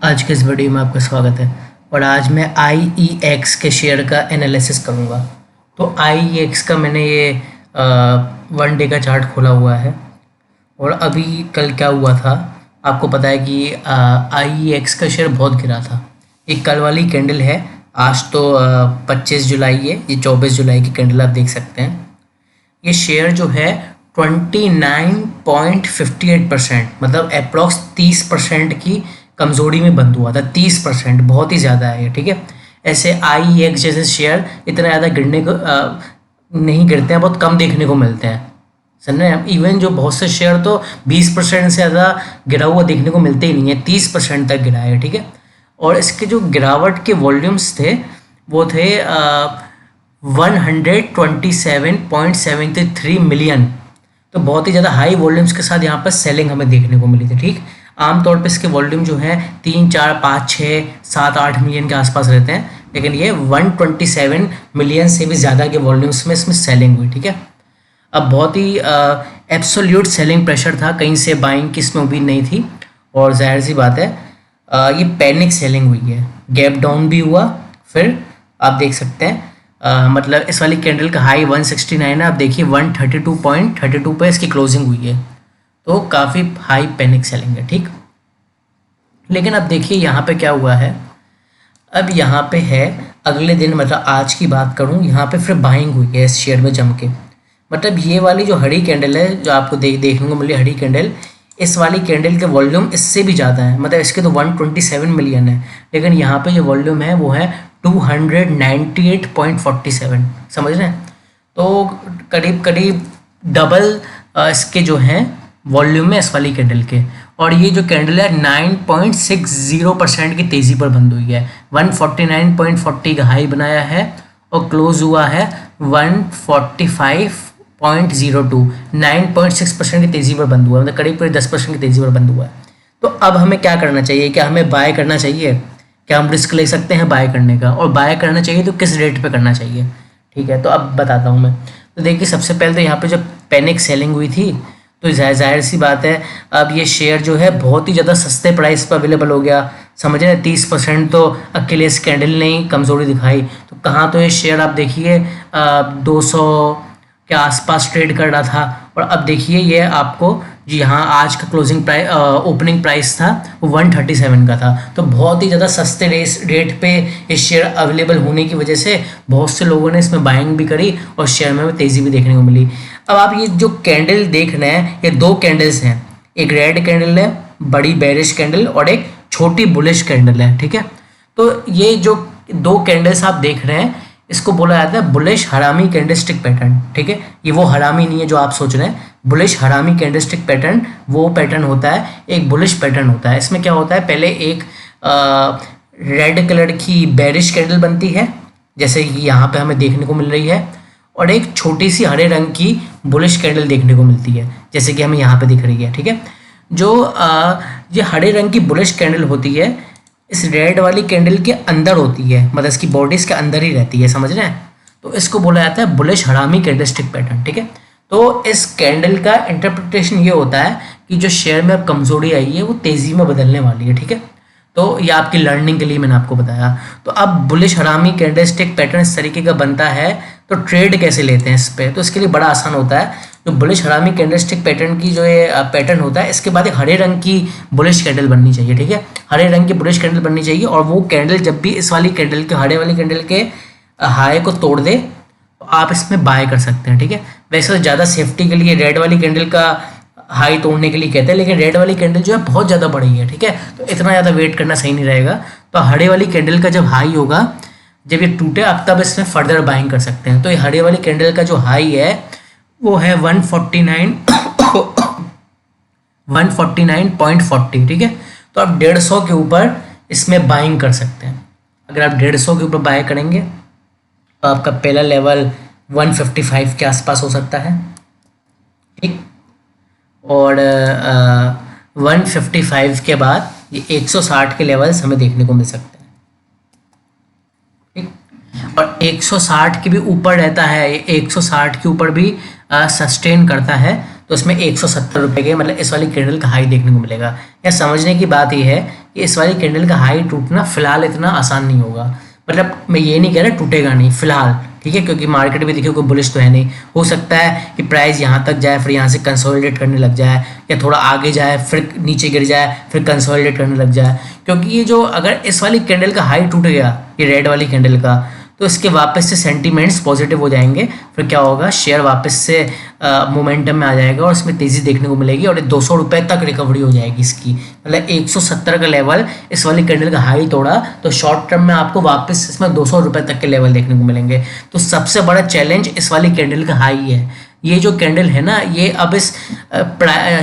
आज के इस वीडियो में आपका स्वागत है। और आज मैं IEX के शेयर का एनालिसिस करूंगा। तो IEX का मैंने ये 1 डे का चार्ट खोला हुआ है और अभी कल क्या हुआ था आपको पता है कि IEX का शेयर बहुत गिरा था। ये कल वाली कैंडल है, आज तो 25 जुलाई है, ये 24 जुलाई की कैंडल आप देख सकते हैं। ये शेयर जो है 29.58% मतलब अप्रॉक्स 30% की कमजोरी में बंद हुआ था। 30% बहुत ही ज़्यादा है, ठीक है। ऐसे IEX जैसे शेयर इतना ज़्यादा गिरने को नहीं गिरते हैं, बहुत कम देखने को मिलते हैं, समझ रहे हैं। इवन जो बहुत से शेयर तो 20% से ज़्यादा गिरा हुआ देखने को मिलते ही नहीं है, 30% तक गिरा है, ठीक है। और इसके जो गिरावट के वॉल्यूम्स थे वो थे 127.73 मिलियन। तो बहुत ही ज़्यादा हाई वॉल्यूम्स के साथ यहाँ पर सेलिंग हमें देखने को मिली थी, ठीक। आमतौर पे इसके वॉल्यूम जो है 3, 4, 5, 6, 7, 8 मिलियन के आसपास रहते हैं, लेकिन ये 127 मिलियन से भी ज़्यादा के वॉल्यूम्स में इसमें सेलिंग हुई, ठीक है। अब बहुत ही एब्सोल्यूट सेलिंग प्रेशर था, कहीं से बाइंग की इसमें उम्मीद नहीं थी और जाहिर सी बात है ये पैनिक सेलिंग हुई है। गैप डाउन भी हुआ, फिर आप देख सकते हैं मतलब इस वाली कैंडल का हाई 169 है, आप देखिए 132.32 पे इसकी क्लोजिंग हुई है, तो काफ़ी हाई पैनिक सेलिंग है, ठीक। लेकिन अब देखिए यहाँ पे क्या हुआ है। अब यहाँ पे है अगले दिन, मतलब आज की बात करूँ, यहाँ पे फिर बाइंग हुई है इस शेयर में जम के। मतलब ये वाली जो हरी कैंडल है जो आपको देखने को मिली हरी कैंडल, इस वाली कैंडल के वॉल्यूम इससे भी ज़्यादा है, मतलब इसके तो 127 मिलियन है, लेकिन यहाँ पे जो वॉल्यूम है वो है 298.47, समझ रहे हैं। तो करीब करीब डबल इसके जो हैं वॉल्यूम है इस वाली कैंडल के। और ये जो कैंडल है 9.60% की तेज़ी पर बंद हुई है। 149.40 का हाई बनाया है और क्लोज हुआ है 145.02, 9.6% की तेज़ी पर बंद हुआ है, मतलब करीब करीब 10% की तेज़ी पर बंद हुआ है। तो अब हमें क्या करना चाहिए, क्या हमें बाय करना चाहिए, क्या हम रिस्क ले सकते हैं बाय करने का, और बाय करना चाहिए तो किस रेट पे करना चाहिए, ठीक है। तो अब बताता हूँ मैं। तो देखिए सबसे पहले तो यहाँ पे जब पैनिक सेलिंग हुई थी तो जाहिर सी बात है अब ये शेयर जो है बहुत ही ज़्यादा सस्ते प्राइस पर अवेलेबल हो गया, समझ रहे हैं। 30% तो अकेले इस कैंडल ने ही कमज़ोरी दिखाई। तो कहाँ तो ये शेयर आप देखिए 200 के आसपास ट्रेड कर रहा था, और अब देखिए ये आपको जी हाँ आज का क्लोजिंग प्राइस ओपनिंग प्राइस था वो 137 का था। तो बहुत ही ज़्यादा सस्ते रेट पे ये शेयर अवेलेबल होने की वजह से बहुत से लोगों ने इसमें बाइंग भी करी और शेयर में तेज़ी भी देखने को मिली। अब आप ये जो कैंडल देख रहे हैं ये 2 कैंडल्स हैं, एक रेड कैंडल है बड़ी बेरिश कैंडल और एक छोटी बुलिश कैंडल है, ठीक है। तो ये जो 2 कैंडल्स आप देख रहे हैं इसको बोला जाता है बुलिश हरामी कैंडलस्टिक पैटर्न, ठीक है। ये वो हरामी नहीं है जो आप सोच रहे हैं। बुलिश हरामी कैंडलस्टिक पैटर्न वो पैटर्न होता है, एक बुलिश पैटर्न होता है। इसमें क्या होता है, पहले एक रेड कलर की बेरिश कैंडल बनती है जैसे कि यहाँ पे हमें देखने को मिल रही है, और एक छोटी सी हरे रंग की बुलिश कैंडल देखने को मिलती है जैसे कि हमें यहाँ पे दिख रही है, ठीक है। जो ये हरे रंग की बुलिश कैंडल होती है इस रेड वाली कैंडल के अंदर होती है, मतलब इसकी बॉडी इसके अंदर ही रहती है, समझ रहे हैं। तो इसको बोला जाता है बुलिश हरामी कैंडलस्टिक पैटर्न, ठीक है। तो इस कैंडल का इंटरप्रिटेशन ये होता है कि जो शेयर में अब कमजोरी आई है वो तेजी में बदलने वाली है, ठीक है। तो ये आपकी लर्निंग के लिए मैंने आपको बताया। तो अब बुलिश हरामी कैंडलस्टिक पैटर्न इस तरीके का बनता है तो ट्रेड कैसे लेते हैं इस पर, तो इसके लिए बड़ा आसान होता है। जो बुलिश हरामी कैंडलस्टिक पैटर्न की जो ये पैटर्न होता है इसके बाद एक हरे रंग की बुलिश कैंडल बननी चाहिए, ठीक है। हरे रंग की बुलिश कैंडल बननी चाहिए, और वो कैंडल जब भी इस वाली कैंडल के हरे वाली कैंडल के हाई को तोड़ दे तो आप इसमें बाय कर सकते हैं, ठीक है। वैसे तो ज़्यादा सेफ्टी के लिए रेड वाली कैंडल का हाई तोड़ने के लिए कहते हैं, लेकिन रेड वाली कैंडल जो है बहुत ज़्यादा बड़ी है, ठीक है। तो इतना ज़्यादा वेट करना सही नहीं रहेगा। तो हरे वाली कैंडल का जब हाई होगा, जब ये टूटे आप तब इसमें फर्दर बाइंग कर सकते हैं। तो ये हरे वाली कैंडल का जो हाई है वो है 149.40, ठीक है। तो आप 150 के ऊपर इसमें बाइंग कर सकते हैं। अगर आप 150 के ऊपर बाय करेंगे तो आपका पहला लेवल 155 के आसपास हो सकता है, ठीक। और 155 के बाद ये 160 के लेवल्स हमें देखने को मिल सकते हैं, ठीक। और 160 के भी ऊपर रहता है, 160 के ऊपर भी सस्टेन करता है तो इसमें 170 रुपये के मतलब इस वाली कैंडल का हाई देखने को मिलेगा। यह समझने की बात यह है कि इस वाली कैंडल का हाई टूटना फिलहाल इतना आसान नहीं होगा। मतलब मैं ये नहीं कह रहा टूटेगा नहीं फिलहाल, ठीक है, क्योंकि मार्केट में देखिए कोई बुलिश तो है नहीं। हो सकता है कि प्राइस यहाँ तक जाए, फिर यहाँ से कंसोलिडेट करने लग जाए, या थोड़ा आगे जाए फिर नीचे गिर जाए, फिर कंसोलिडेट करने लग जाए। क्योंकि ये जो अगर इस वाली कैंडल का हाई टूट गया, ये रेड वाली कैंडल का, तो इसके वापस से सेंटीमेंट्स पॉजिटिव हो जाएंगे। फिर क्या होगा, शेयर वापस से मोमेंटम में आ जाएगा और इसमें तेज़ी देखने को मिलेगी और 200 रुपये तक रिकवरी हो जाएगी इसकी। मतलब 170 का लेवल इस वाली कैंडल का हाई तोड़ा तो शॉर्ट टर्म में आपको वापस इसमें 200 रुपये तक के लेवल देखने को मिलेंगे। तो सबसे बड़ा चैलेंज इस वाली कैंडल का हाई है। ये जो कैंडल है ना, ये अब इस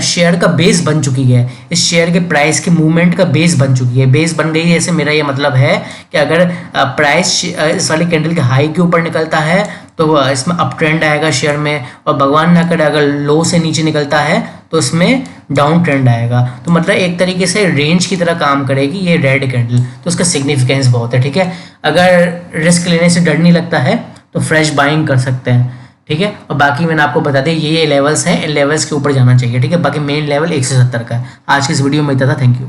शेयर का बेस बन चुकी है, इस शेयर के प्राइस के मूवमेंट का बेस बन चुकी है। बेस बन गई है, ऐसे मेरा ये मतलब है कि अगर प्राइस इस वाली कैंडल के हाई के ऊपर निकलता है तो इसमें अप ट्रेंड आएगा शेयर में, और भगवान ना करे अगर लो से नीचे निकलता है तो इसमें डाउन ट्रेंड आएगा। तो मतलब एक तरीके से रेंज की तरह काम करेगी ये रेड कैंडल, तो उसका सिग्निफिकेंस बहुत है, ठीक है। अगर रिस्क लेने से डर नहीं लगता है तो फ्रेश बाइंग कर सकते हैं, ठीक है। और बाकी मैंने आपको बता दिया ये लेवल्स हैं, इन लेवल्स के ऊपर जाना चाहिए, ठीक है। बाकी मेन लेवल 170 का है। आज की इस वीडियो में इतना था, थैंक यू।